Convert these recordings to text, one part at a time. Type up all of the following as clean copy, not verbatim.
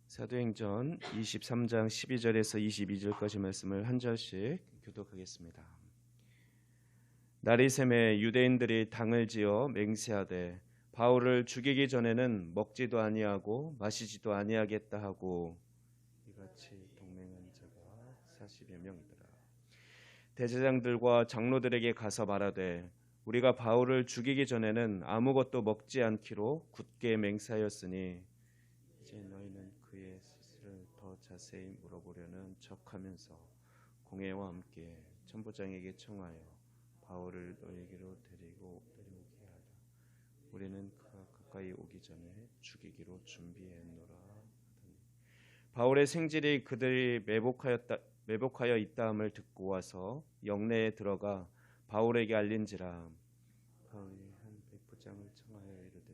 사도행전 23장 12절에서 22절까지 말씀을 한 절씩 교독하겠습니다. 날이 새매 유대인들이 당을 지어 맹세하되 바울을 죽이기 전에는 먹지도 아니하고 마시지도 아니하겠다 하고 이같이 동맹한 자가 40여 명이더라. 대제장들과 장로들에게 가서 말하되 우리가 바울을 죽이기 전에는 아무것도 먹지 않기로 굳게 맹세하였으니 이제 너희는 그의 스스로를 더 자세히 물어보려는 척하면서 공회와 함께 천부장에게 청하여 바울을 너희에게로 데려오게 하라. 우리는 그가 가까이 오기 전에 죽이기로 준비했노라 하더니 바울의 생질이 그들이 매복하여 있다함을 듣고 와서 영내에 들어가 바울에게 알린지라. 바울이 한 백부장을 청하여 이르되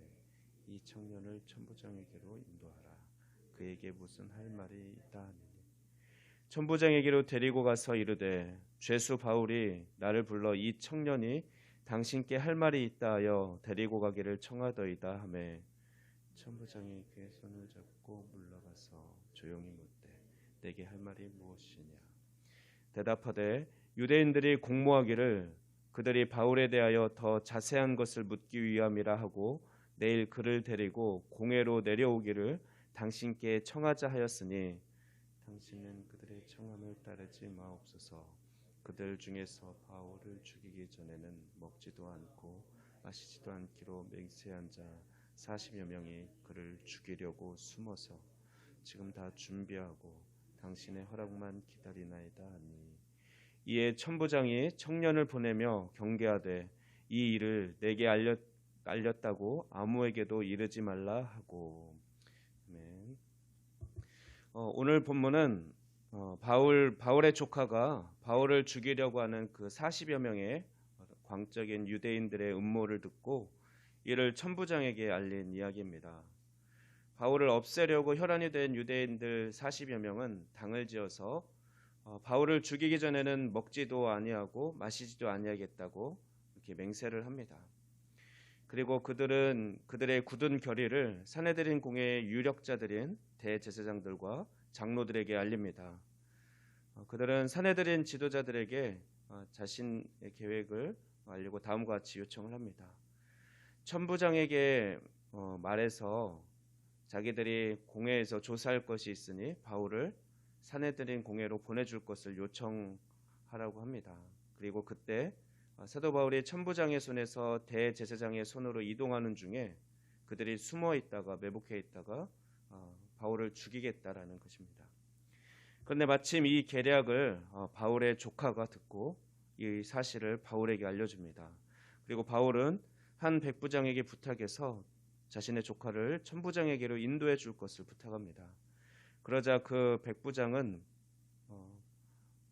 이 청년을 천부장에게로 인도하라. 그에게 무슨 할 말이 있다 하느니 천부장에게로 데리고 가서 이르되 죄수 바울이 나를 불러 이 청년이 당신께 할 말이 있다 하여 데리고 가기를 청하더이다 하매 천부장이 그의 손을 잡고 물러가서 조용히 묻되 내게 할 말이 무엇이냐. 대답하되 유대인들이 공모하기를 그들이 바울에 대하여 더 자세한 것을 묻기 위함이라 하고 내일 그를 데리고 공회로 내려오기를 당신께 청하자 하였으니 당신은 그들의 청함을 따르지 마옵소서. 그들 중에서 바울을 죽이기 전에는 먹지도 않고 마시지도 않기로 맹세한 자 40여 명이 그를 죽이려고 숨어서 지금 다 준비하고 당신의 허락만 기다리나이다 하니 이에 천부장이 청년을 보내며 경계하되 이 일을 내게 알렸다고 아무에게도 이르지 말라 하고. 아멘. 오늘 본문은 바울의 조카가 바울을 죽이려고 하는 그 40여 명의 광적인 유대인들의 음모를 듣고 이를 천부장에게 알린 이야기입니다. 바울을 없애려고 혈안이 된 유대인들 40여 명은 당을 지어서 바울을 죽이기 전에는 먹지도 아니하고 마시지도 아니하겠다고 이렇게 맹세를 합니다. 그리고 그들은 그들의 굳은 결의를 산헤드린 공회의 유력자들인 대제사장들과 장로들에게 알립니다. 그들은 산헤드린 지도자들에게 자신의 계획을 알리고 다음과 같이 요청을 합니다. 천부장에게 말해서 자기들이 공회에서 조사할 것이 있으니 바울을 산헤드린 공회로 보내줄 것을 요청하라고 합니다. 그리고 그때 사도 바울이 천부장의 손에서 대제사장의 손으로 이동하는 중에 그들이 숨어 있다가 매복해 있다가 바울을 죽이겠다라는 것입니다. 그런데 마침 이 계략을 바울의 조카가 듣고 이 사실을 바울에게 알려줍니다. 그리고 바울은 한 백부장에게 부탁해서 자신의 조카를 천부장에게로 인도해 줄 것을 부탁합니다. 그러자 그 백부장은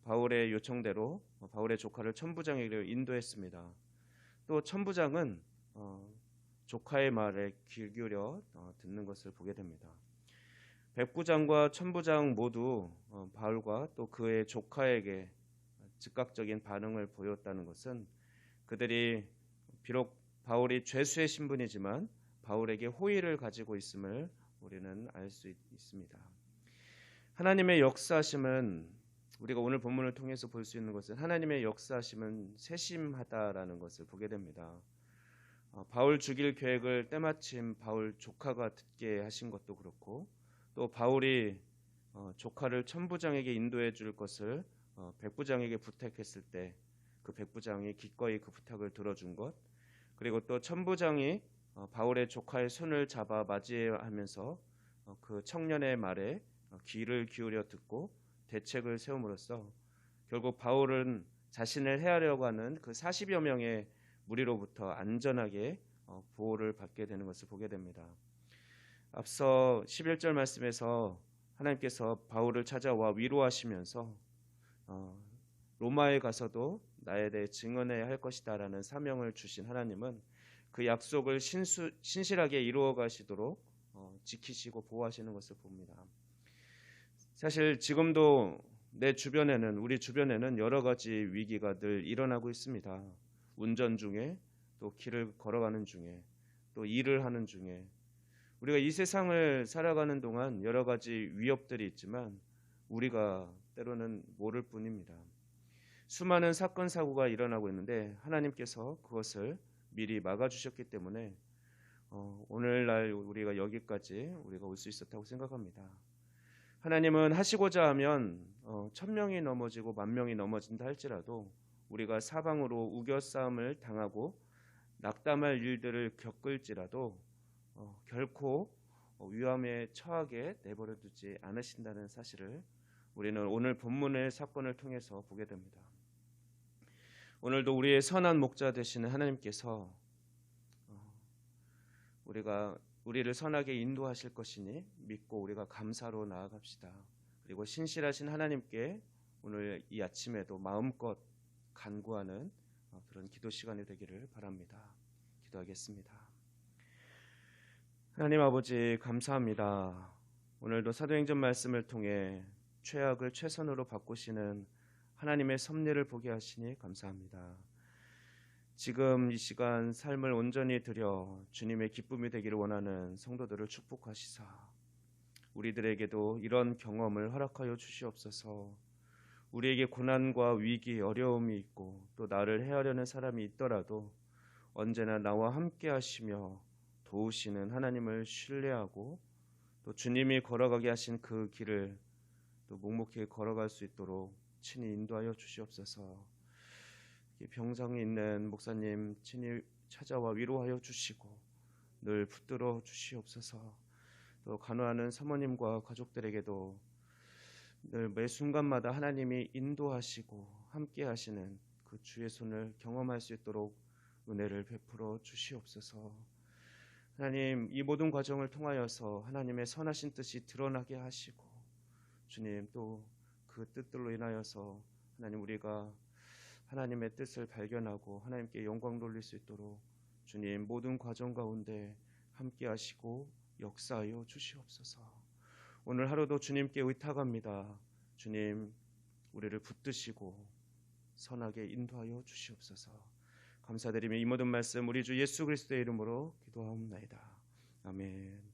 바울의 요청대로 바울의 조카를 천부장에게로 인도했습니다. 또 천부장은 조카의 말에 귀 기울여 듣는 것을 보게 됩니다. 백부장과 천부장 모두 바울과 또 그의 조카에게 즉각적인 반응을 보였다는 것은 그들이 비록 바울이 죄수의 신분이지만 바울에게 호의를 가지고 있음을 우리는 알 수 있습니다. 하나님의 역사하심은 우리가 오늘 본문을 통해서 볼 수 있는 것은 하나님의 역사하심은 세심하다라는 것을 보게 됩니다. 바울 죽일 계획을 때마침 바울 조카가 듣게 하신 것도 그렇고 또 바울이 조카를 천부장에게 인도해 줄 것을 백부장에게 부탁했을 때 그 백부장이 기꺼이 그 부탁을 들어준 것, 그리고 또 천부장이 바울의 조카의 손을 잡아 맞이하면서 그 청년의 말에 귀를 기울여 듣고 대책을 세움으로써 결국 바울은 자신을 해하려고 하는 그 40여 명의 무리로부터 안전하게 보호를 받게 되는 것을 보게 됩니다. 앞서 11절 말씀에서 하나님께서 바울을 찾아와 위로하시면서 로마에 가서도 나에 대해 증언해야 할 것이다 라는 사명을 주신 하나님은 그 약속을 신실하게 이루어 가시도록 지키시고 보호하시는 것을 봅니다. 사실 지금도 우리 주변에는 여러 가지 위기가 늘 일어나고 있습니다. 운전 중에 또 길을 걸어가는 중에 또 일을 하는 중에 우리가 이 세상을 살아가는 동안 여러 가지 위협들이 있지만 우리가 때로는 모를 뿐입니다. 수많은 사건 사고가 일어나고 있는데 하나님께서 그것을 미리 막아주셨기 때문에 오늘날 우리가 여기까지 우리가 올 수 있었다고 생각합니다. 하나님은 하시고자 하면 1000명이 넘어지고 10,000명이 넘어진다 할지라도 우리가 사방으로 우겨싸움을 당하고 낙담할 일들을 겪을지라도 결코 위험에 처하게 내버려 두지 않으신다는 사실을 우리는 오늘 본문의 사건을 통해서 보게 됩니다. 오늘도 우리의 선한 목자 되시는 하나님께서 우리를 선하게 인도하실 것이니 믿고 우리가 감사로 나아갑시다. 그리고 신실하신 하나님께 오늘 이 아침에도 마음껏 간구하는 그런 기도 시간이 되기를 바랍니다. 기도하겠습니다. 하나님 아버지 감사합니다. 오늘도 사도행전 말씀을 통해 최악을 최선으로 바꾸시는 하나님의 섭리를 보게 하시니 감사합니다. 지금 이 시간 삶을 온전히 드려 주님의 기쁨이 되기를 원하는 성도들을 축복하시사 우리들에게도 이런 경험을 허락하여 주시옵소서. 우리에게 고난과 위기, 어려움이 있고 또 나를 해하려는 사람이 있더라도 언제나 나와 함께 하시며 도우시는 하나님을 신뢰하고 또 주님이 걸어가게 하신 그 길을 또 묵묵히 걸어갈 수 있도록 친히 인도하여 주시옵소서. 병상에 있는 목사님 친히 찾아와 위로하여 주시고 늘 붙들어 주시옵소서. 또 간호하는 사모님과 가족들에게도 늘 매 순간마다 하나님이 인도하시고 함께 하시는 그 주의 손을 경험할 수 있도록 은혜를 베풀어 주시옵소서. 하나님, 이 모든 과정을 통하여서 하나님의 선하신 뜻이 드러나게 하시고 주님 또 그 뜻들로 인하여서 하나님 우리가 하나님의 뜻을 발견하고 하나님께 영광 돌릴 수 있도록 주님 모든 과정 가운데 함께 하시고 역사하여 주시옵소서. 오늘 하루도 주님께 의탁합니다. 주님 우리를 붙드시고 선하게 인도하여 주시옵소서. 감사드리며 이 모든 말씀 우리 주 예수 그리스도의 이름으로 기도하옵나이다. 아멘.